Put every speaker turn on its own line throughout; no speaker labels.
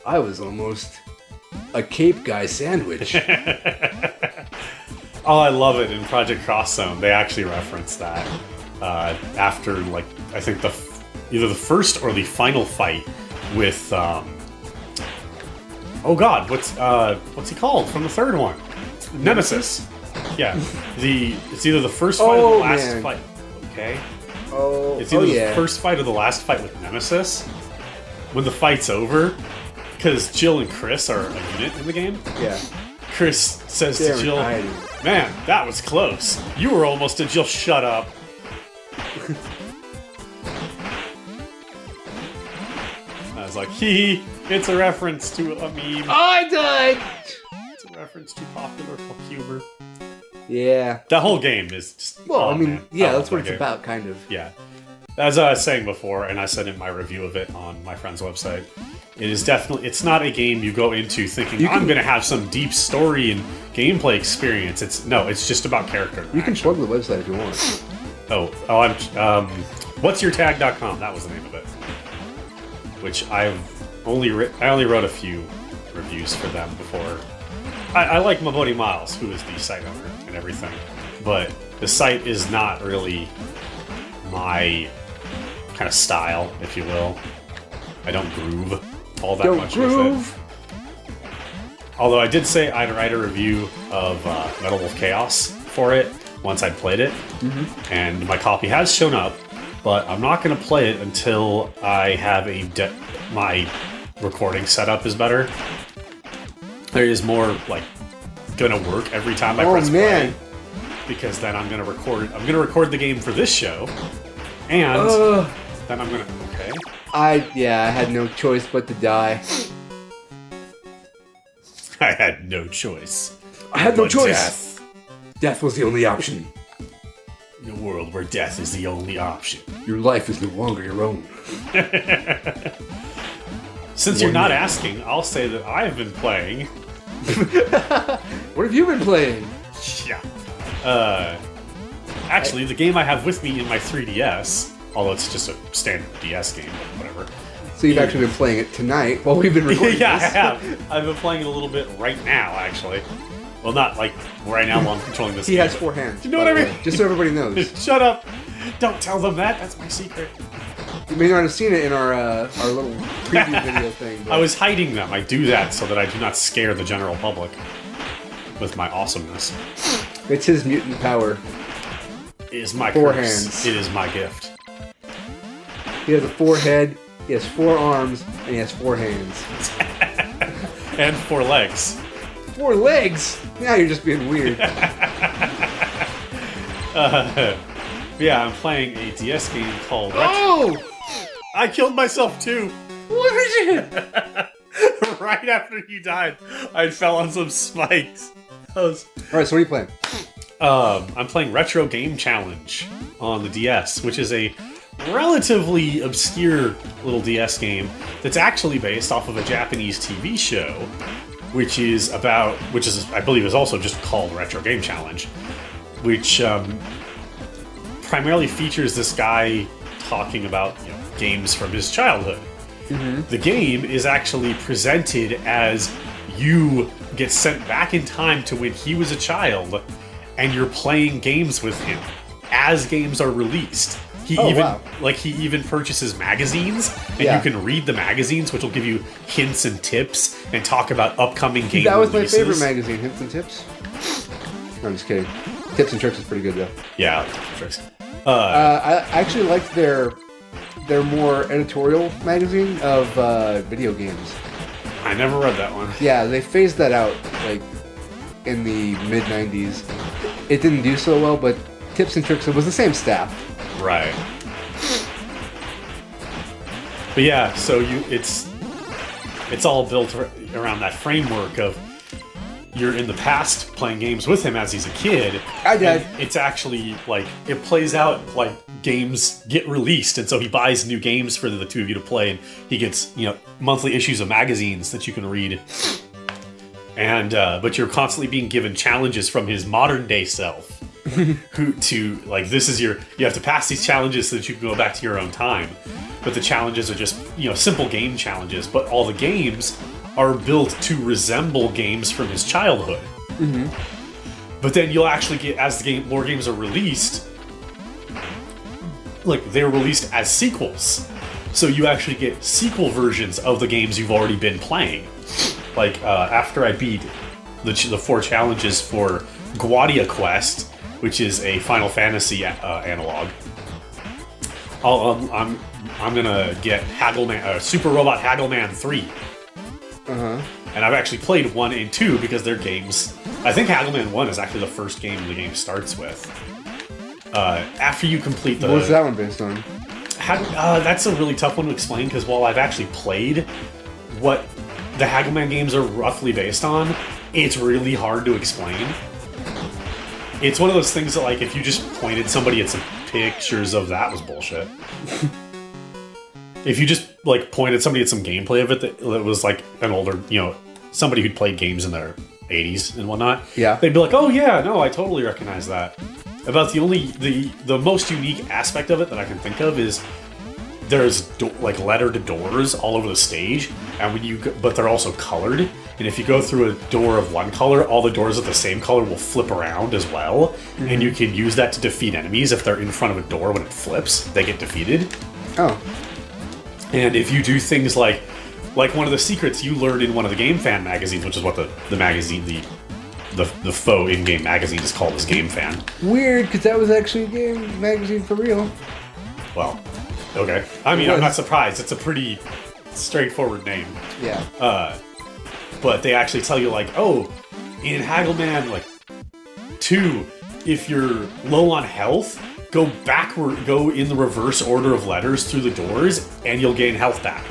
I was almost a Cape Guy sandwich.
Oh, I love it in Project Cross Zone. They actually reference that after, like, I think either the first or the final fight with oh god, what's he called from the third one? Nemesis. Yeah, it's either the first fight or the last fight. Okay. It's either the first fight or the last fight with Nemesis. When the fight's over, because Jill and Chris are a unit in the game.
Yeah.
Chris says to Jill, "Man, that was close. You were almost a Jill. Shut up." I was like, hee, it's a reference to a meme.
I died!
It's a reference to popular humor.
Yeah.
That whole game is just...
Well,
man.
that's what it's about, kind of.
Yeah. As I was saying before, and I said in my review of it on my friend's website, it is definitely... It's not a game you go into thinking, I'm going to have some deep story and gameplay experience. It's just about character.
You can plug the website if you want.
I'm... whatsyourtag.com, that was the name of it. Which I only wrote a few reviews for them before. I like Mabodi Miles, who is the site owner and everything, but the site is not really my kind of style, if you will. I don't groove all that much with it. Although I did say I'd write a review of Metal Wolf Chaos for it once I'd played it, and my copy has shown up. But I'm not going to play it until I have my recording setup is better. There is more, like, going to work every time I press play. Because then I'm going to record it. I'm going to record the game for this show. And then I'm going to... Okay.
I had no choice but to die.
I had no choice.
I had no choice. Death was the only option.
In a world where death is the only option.
Your life is no longer your own.
Since you're not asking, I'll say that I have been playing.
What have you been playing?
Yeah. Actually, the game I have with me in my 3DS, although it's just a standard DS game, but whatever.
So you've actually been playing it tonight while we've been recording
Yeah,
this.
I have. I've been playing it a little bit right now, actually. Well, not like right now while I'm controlling this game.
He has 4 hands.
You know what I mean?
Just so everybody knows.
Shut up! Don't tell them that. That's my secret.
You may not have seen it in our little preview video thing. But...
I was hiding them. I do that so that I do not scare the general public with my awesomeness.
It's his mutant power.
It is my
4
curse.
hands.
It is my gift.
He has a 4 head, he has 4 arms, and he has 4 hands.
And 4 legs.
4 legs? Now you're just being weird.
Yeah, I'm playing a DS game called
Oh!
I killed myself too.
What did you?
Right after you died, I fell on some spikes.
Alright, so what are you playing?
I'm playing Retro Game Challenge on the DS, which is a relatively obscure little DS game that's actually based off of a Japanese TV show, which is I believe is also just called Retro Game Challenge, which primarily features this guy talking about games from his childhood. The game is actually presented as you get sent back in time to when he was a child, and you're playing games with him as games are released. He even purchases magazines, and you can read the magazines, which will give you hints and tips and talk about upcoming game
That was
releases.
my favorite magazine, Hints and Tips. No, I'm just kidding. Tips and Tricks is pretty good, though.
Yeah, Tricks.
I actually liked their more editorial magazine of video games.
I never read that one.
Yeah, they phased that out, like, in the mid-90s. It didn't do so well, but Tips and Tricks, it was the same staff.
Right. But yeah, so it's all built around that framework of you're in the past playing games with him as he's a kid.
I did.
It's actually like it plays out like games get released, and so he buys new games for the two of you to play, and he gets monthly issues of magazines that you can read. And but you're constantly being given challenges from his modern day self. this is you have to pass these challenges so that you can go back to your own time. But the challenges are just, simple game challenges, but all the games are built to resemble games from his childhood. Mm-hmm. But then you'll actually get, as more games are released, they're released as sequels. So you actually get sequel versions of the games you've already been playing. After I beat the 4 challenges for Guadia Quest, which is a Final Fantasy analog, I'm gonna get Super Robot Haggleman 3.
Uh-huh.
And I've actually played 1 and 2 because they're games. I think Haggleman 1 is actually the first game the game starts with. After you complete the...
What's that one based on?
That's a really tough one to explain, because while I've actually played what the Haggleman games are roughly based on, it's really hard to explain. It's one of those things that, if you just pointed somebody at some pictures of that was bullshit. If you just, pointed somebody at some gameplay of it that was, an older, somebody who'd played games in their 80s and whatnot,
yeah,
they'd be like, oh yeah, no, I totally recognize that. About the most unique aspect of it that I can think of is there's lettered doors all over the stage, and but they're also colored. And if you go through a door of one color, all the doors of the same color will flip around as well, mm-hmm. and you can use that to defeat enemies. If they're in front of a door when it flips, they get defeated.
Oh.
And if you do things like one of the secrets you learned in one of the Game Fan magazines, which is what the magazine, the faux in-game magazine is called, as Game Fan.
Weird, because that was actually a game magazine for real.
Well, okay. I mean, I'm not surprised. It's a pretty straightforward name.
Yeah.
But they actually tell you, in Haggleman, 2, if you're low on health, go in the reverse order of letters through the doors, and you'll gain health back.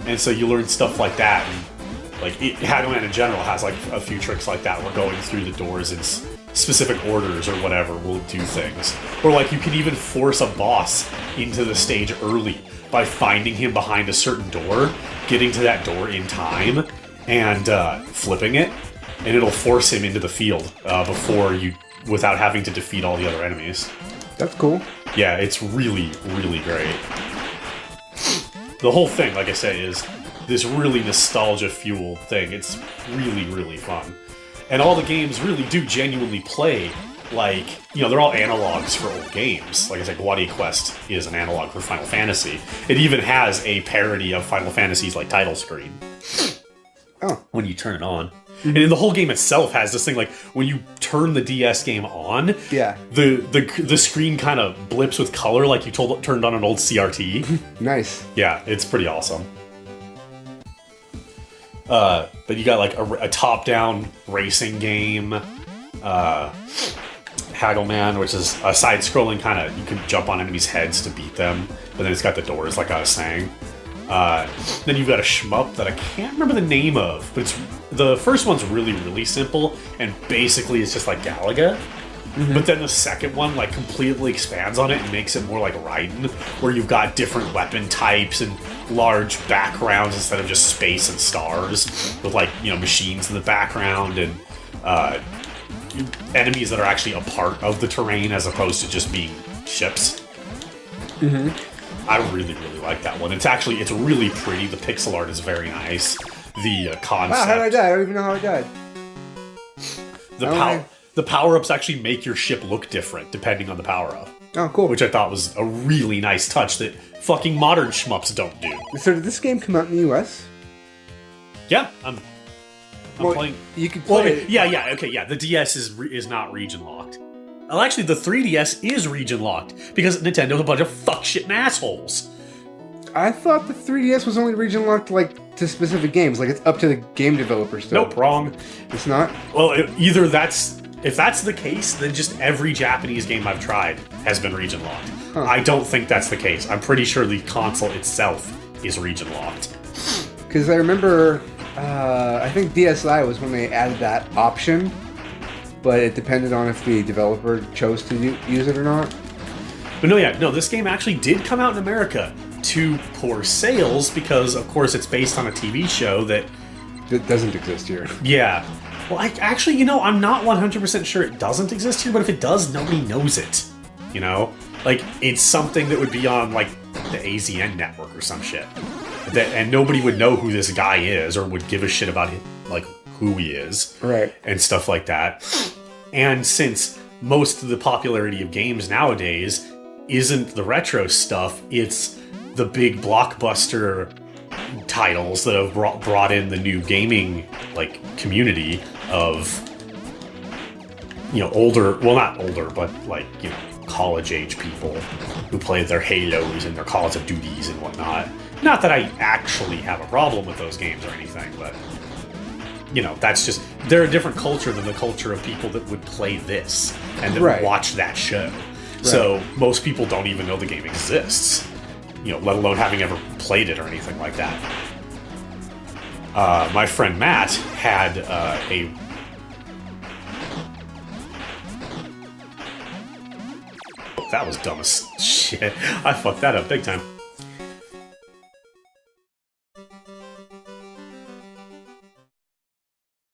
And so you learn stuff like that. And, Haggleman in general has, a few tricks like that, where going through the doors in specific orders or whatever will do things. Or, you can even force a boss into the stage early by finding him behind a certain door, getting to that door in time, and flipping it, and it'll force him into the field without having to defeat all the other enemies.
That's cool.
Yeah, it's really, really great. The whole thing, like I say, is this really nostalgia-fueled thing. It's really, really fun. And all the games really do genuinely play they're all analogs for old games. Like I said, Guadia Quest is an analog for Final Fantasy. It even has a parody of Final Fantasy's title screen.
Oh.
When you turn it on. Mm-hmm. And the whole game itself has this thing, when you turn the DS game on,
yeah,
the screen kind of blips with color, like you turned on an old CRT.
Nice. Yeah,
it's pretty awesome. But you got a top-down racing game, Haggleman, which is a side-scrolling kind of, you can jump on enemies' heads to beat them, but then it's got the doors, like I was saying. Then you've got a shmup that I can't remember the name of, but the first one's really, really simple, and basically it's just like Galaga. Mm-hmm. But then the second one completely expands on it and makes it more like Raiden, where you've got different weapon types and large backgrounds instead of just space and stars, with machines in the background and enemies that are actually a part of the terrain as opposed to just being ships.
Mm-hmm.
I really, really like that one. It's really pretty. The pixel art is very nice. The concept.
Wow, how did I die? I don't even know how I died.
The power-ups actually make your ship look different depending on the power-up.
Oh, cool.
Which I thought was a really nice touch that fucking modern shmups don't do.
So did this game come out in the US?
Yeah, I'm playing.
You could play it.
Yeah. Okay, yeah. The DS is not region locked. Well, actually, the 3DS is region locked because Nintendo's a bunch of fuckshit assholes.
I thought the 3DS was only region locked to specific games. It's up to the game developer still.
Nope, wrong.
It's not?
Well, if that's the case, then just every Japanese game I've tried has been region locked. Huh. I don't think that's the case. I'm pretty sure the console itself is region locked.
Because I remember, I think DSi was when they added that option, but it depended on if the developer chose to use it or not.
But no, this game actually did come out in America to poor sales because, of course, it's based on a TV show that
doesn't exist here.
Yeah. Well, actually, I'm not 100% sure it doesn't exist here, but if it does, nobody knows it. Like, it's something that would be on, like, the AZN network or some shit. And nobody would know who this guy is or would give a shit about him, like, who he is.
Right.
And stuff like that. And since most of the popularity of games nowadays isn't the retro stuff, it's the big blockbuster titles that have brought in the new gaming, like, community of, older, well, not older, but, like, college-age people who play their Halos and their Calls of Duties and whatnot. Not that I actually have a problem with those games or anything, but, that's just... They're a different culture than the culture of people that would play this and that would watch that show. Right. So most people don't even know the game exists, let alone having ever played it or anything like that. My friend Matt had a... That was dumb as shit. I fucked that up big time.